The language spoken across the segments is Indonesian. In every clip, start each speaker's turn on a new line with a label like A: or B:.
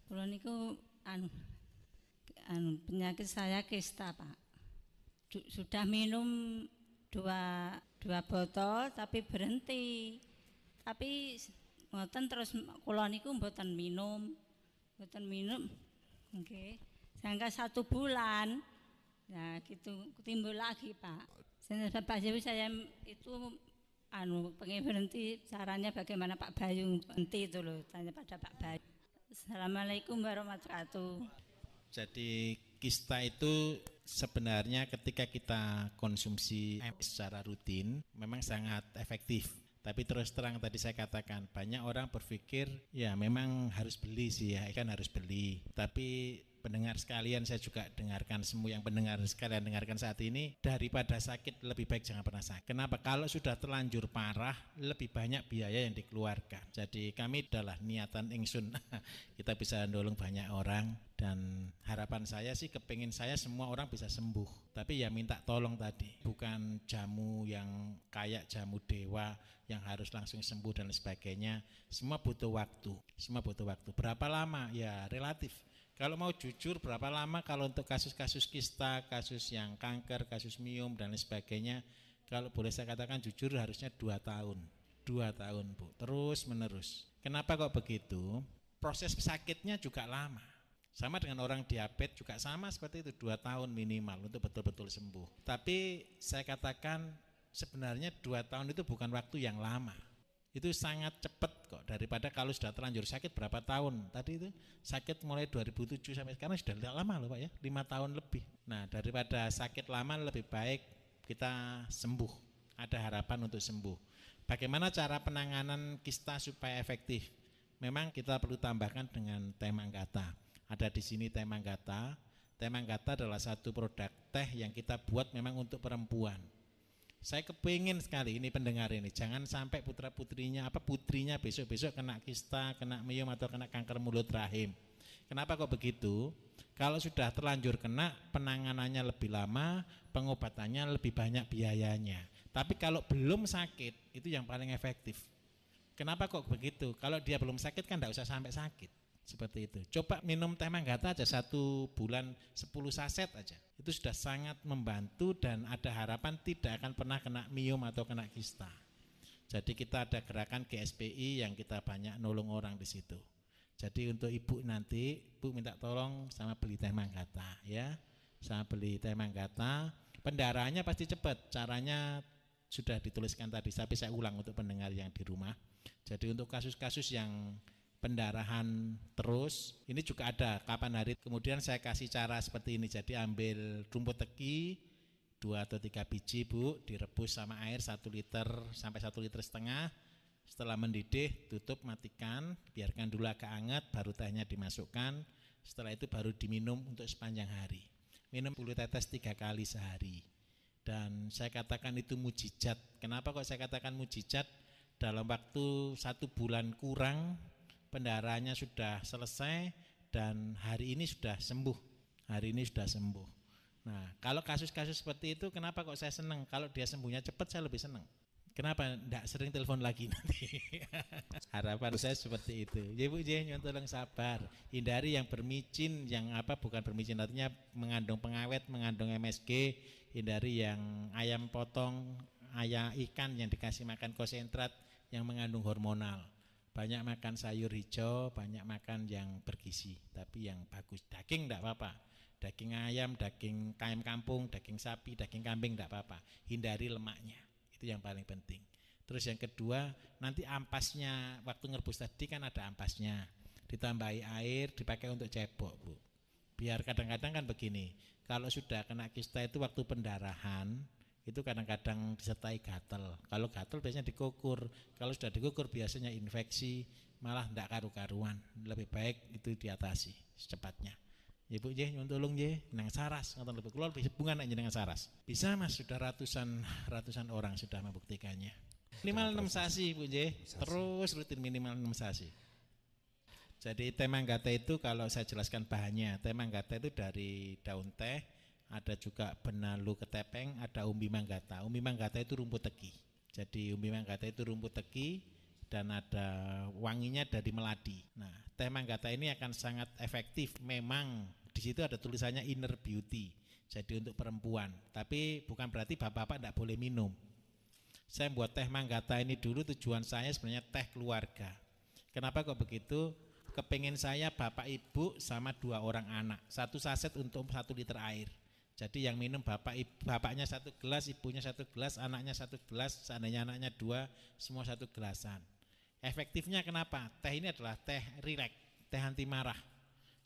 A: Kula niku penyakit saya kista, Pak. Sudah minum dua botol tapi berhenti. Tapi ngoten terus kula niku mboten minum. Nggih. Sampai 1 bulan. Nah, gitu timbul lagi, Pak. Saya itu pengen berhenti, caranya bagaimana Pak Bayu berhenti itu loh, tanya pada Pak Bayu. Assalamualaikum warahmatullahi wabarakatuh.
B: Jadi kista itu sebenarnya ketika kita konsumsi secara rutin memang sangat efektif. Tapi terus terang tadi saya katakan banyak orang berpikir ya memang harus beli sih ya, kan harus beli. Tapi pendengar sekalian, saya juga dengarkan semua yang pendengar sekalian dengarkan saat ini, daripada sakit lebih baik jangan pernah sakit. Kenapa? Kalau sudah terlanjur parah lebih banyak biaya yang dikeluarkan. Jadi kami adalah niatan ingsun kita bisa nolong banyak orang, dan harapan saya sih kepingin saya semua orang bisa sembuh. Tapi ya minta tolong tadi, bukan jamu yang kayak jamu dewa yang harus langsung sembuh dan sebagainya. Semua butuh waktu. Berapa lama? Ya relatif. Kalau mau jujur berapa lama kalau untuk kasus-kasus kista, kasus yang kanker, kasus miom dan lain sebagainya, kalau boleh saya katakan jujur harusnya 2 tahun. 2 tahun, Bu, terus menerus. Kenapa kok begitu? Proses sakitnya juga lama. Sama dengan orang diabetes juga sama seperti itu, 2 tahun minimal untuk betul-betul sembuh. Tapi saya katakan sebenarnya 2 tahun itu bukan waktu yang lama. Itu sangat cepat kok, daripada kalau sudah terlanjur sakit berapa tahun. Tadi itu sakit mulai 2007 sampai sekarang sudah lama loh Pak ya, 5 tahun lebih. Nah, daripada sakit lama lebih baik kita sembuh, ada harapan untuk sembuh. Bagaimana cara penanganan kista supaya efektif? Memang kita perlu tambahkan dengan teh manggata. Ada di sini teh manggata. Teh manggata adalah satu produk teh yang kita buat memang untuk perempuan. Saya kepingin sekali ini pendengar ini, jangan sampai putrinya besok-besok kena kista, kena miom atau kena kanker mulut rahim. Kenapa kok begitu? Kalau sudah terlanjur kena, penanganannya lebih lama, pengobatannya lebih banyak biayanya. Tapi kalau belum sakit, itu yang paling efektif. Kenapa kok begitu? Kalau dia belum sakit kan tidak usah sampai sakit. Seperti itu. Coba minum teh manggata aja 1 bulan 10 saset aja. Itu sudah sangat membantu dan ada harapan tidak akan pernah kena miom atau kena kista. Jadi kita ada gerakan GSPI yang kita banyak nolong orang di situ. Jadi untuk ibu nanti, ibu minta tolong sama beli teh manggata ya. Sama beli teh manggata, pendarahannya pasti cepat. Caranya sudah dituliskan tadi, tapi saya ulang untuk pendengar yang di rumah. Jadi untuk kasus-kasus yang pendarahan terus, ini juga ada kapan hari. Kemudian saya kasih cara seperti ini. Jadi ambil rumput teki 2 atau 3 biji Bu, direbus sama air 1 liter sampai 1,5 liter. Setelah mendidih tutup, matikan, biarkan dulu agak hangat, baru tehnya dimasukkan. Setelah itu baru diminum untuk sepanjang hari. Minum 10 tetes 3 kali sehari. Dan saya katakan itu mujizat. Kenapa kok saya katakan mujizat? Dalam waktu 1 bulan kurang pendarahannya sudah selesai dan hari ini sudah sembuh. Nah, kalau kasus-kasus seperti itu kenapa kok saya senang? Kalau dia sembuhnya cepat saya lebih senang. Kenapa tidak sering telepon lagi nanti? Harapan saya seperti itu. Ya Bu, jangan tolong sabar. Hindari yang bermicin, yang bukan bermicin artinya mengandung pengawet, mengandung MSG. Hindari yang ayam potong, ayam ikan yang dikasih makan konsentrat yang mengandung hormonal. Banyak makan sayur hijau, banyak makan yang bergizi, tapi yang bagus. Daging tidak apa-apa, daging ayam, daging ayam kampung, daging sapi, daging kambing tidak apa-apa. Hindari lemaknya, itu yang paling penting. Terus yang kedua, nanti ampasnya, waktu ngerebus tadi kan ada ampasnya, ditambahi air, dipakai untuk cebok Bu. Biar kadang-kadang kan begini, kalau sudah kena kista itu waktu pendarahan, itu kadang-kadang disertai gatal. Kalau gatal biasanya dikukur. Kalau sudah dikukur biasanya infeksi, malah tidak karu-karuan. Lebih baik itu diatasi secepatnya. Ya Bu, nyuwun tolong nang saras, ngoten lho. Kula lebih hubungan dengan saras. Bisa Mas, sudah ratusan orang sudah membuktikannya. Minimal 6 sasi Bu, terus rutin minimal 6 sasi. Jadi teh manggata itu kalau saya jelaskan bahannya, teh manggata itu dari daun teh. Ada juga benalu ketepeng, ada umbi manggata. Umbi manggata itu rumput teki. Jadi umbi manggata itu rumput teki dan ada wanginya dari meladi. Nah, teh manggata ini akan sangat efektif. Memang di situ ada tulisannya inner beauty, jadi untuk perempuan. Tapi bukan berarti bapak-bapak tidak boleh minum. Saya buat teh manggata ini dulu tujuan saya sebenarnya teh keluarga. Kenapa kok begitu? Kepingin saya bapak ibu sama 2 orang anak, 1 saset untuk 1 liter air. Jadi yang minum bapaknya 1 gelas, ibunya 1 gelas, anaknya 1 gelas, seandainya anaknya 2, semua 1 gelasan. Efektifnya kenapa? Teh ini adalah teh rileks, teh anti marah.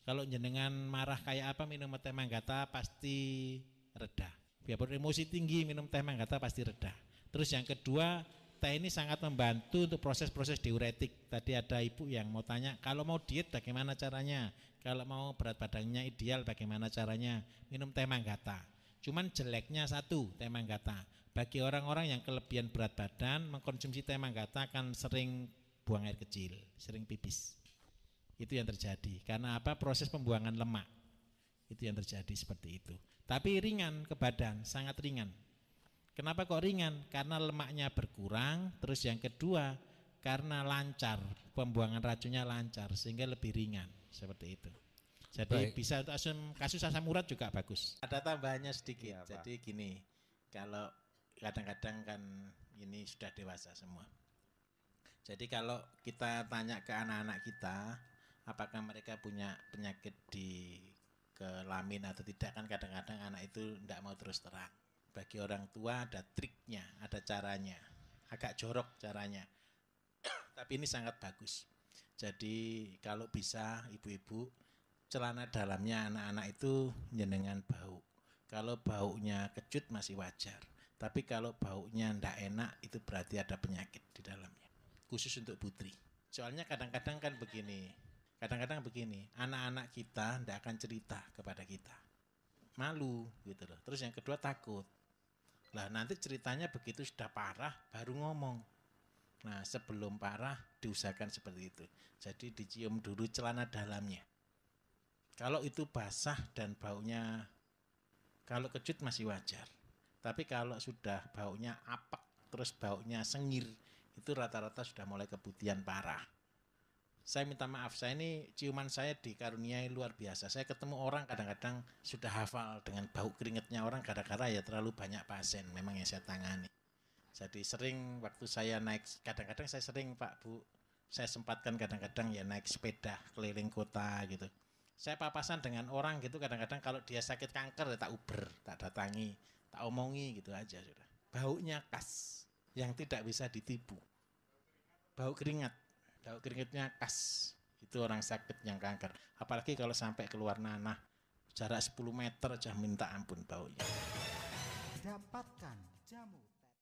B: Kalau jenengan marah kayak apa, minum teh manggata pasti reda. Biarpun emosi tinggi, minum teh manggata pasti reda. Terus yang kedua, teh ini sangat membantu untuk proses-proses diuretik. Tadi ada ibu yang mau tanya, kalau mau diet bagaimana caranya? Kalau mau berat badannya ideal bagaimana caranya? Minum teh manggata. Cuman jeleknya satu, teh manggata. Bagi orang-orang yang kelebihan berat badan, mengkonsumsi teh manggata akan sering buang air kecil, sering pipis. Itu yang terjadi. Karena apa? Proses pembuangan lemak. Itu yang terjadi seperti itu. Tapi ringan ke badan, sangat ringan. Kenapa kok ringan? Karena lemaknya berkurang. Terus yang kedua, karena lancar, pembuangan racunnya lancar, sehingga lebih ringan. Seperti itu. Jadi bisa untuk kasus asam urat juga bagus. Ada tambahannya sedikit. Ya, jadi gini, kalau kadang-kadang kan ini sudah dewasa semua. Jadi kalau kita tanya ke anak-anak kita, apakah mereka punya penyakit di kelamin atau tidak, kan kadang-kadang anak itu tidak mau terus terang. Bagi orang tua ada triknya, ada caranya. Agak jorok caranya. Tapi ini sangat bagus. Jadi kalau bisa ibu-ibu, celana dalamnya anak-anak itu jenengan bau. Kalau baunya kecut masih wajar. Tapi kalau baunya ndak enak, itu berarti ada penyakit di dalamnya. Khusus untuk putri. Soalnya kadang-kadang kan begini. Anak-anak kita ndak akan cerita kepada kita. Malu gitu loh. Terus yang kedua takut. Lah nanti ceritanya begitu sudah parah baru ngomong. Nah sebelum parah diusahakan seperti itu. Jadi dicium dulu celana dalamnya. Kalau itu basah dan baunya, kalau kecut masih wajar. Tapi kalau sudah baunya apek, terus baunya sengir, itu rata-rata sudah mulai keputihan parah. Saya minta maaf, saya ini ciuman saya dikaruniai luar biasa. Saya ketemu orang kadang-kadang sudah hafal dengan bau keringetnya orang gara-gara ya terlalu banyak pasien memang yang saya tangani. Jadi sering waktu saya naik, kadang-kadang saya sering Pak Bu, saya sempatkan kadang-kadang ya naik sepeda keliling kota gitu. Saya papasan dengan orang gitu kadang-kadang kalau dia sakit kanker ya tak uber, tak datangi, tak omongi gitu aja sudah. Baunya khas yang tidak bisa ditipu. Bau keringatnya khas. Itu orang sakit yang kanker. Apalagi kalau sampai keluar nanah jarak 10 meter aja minta ampun baunya.
C: Dapatkan jamu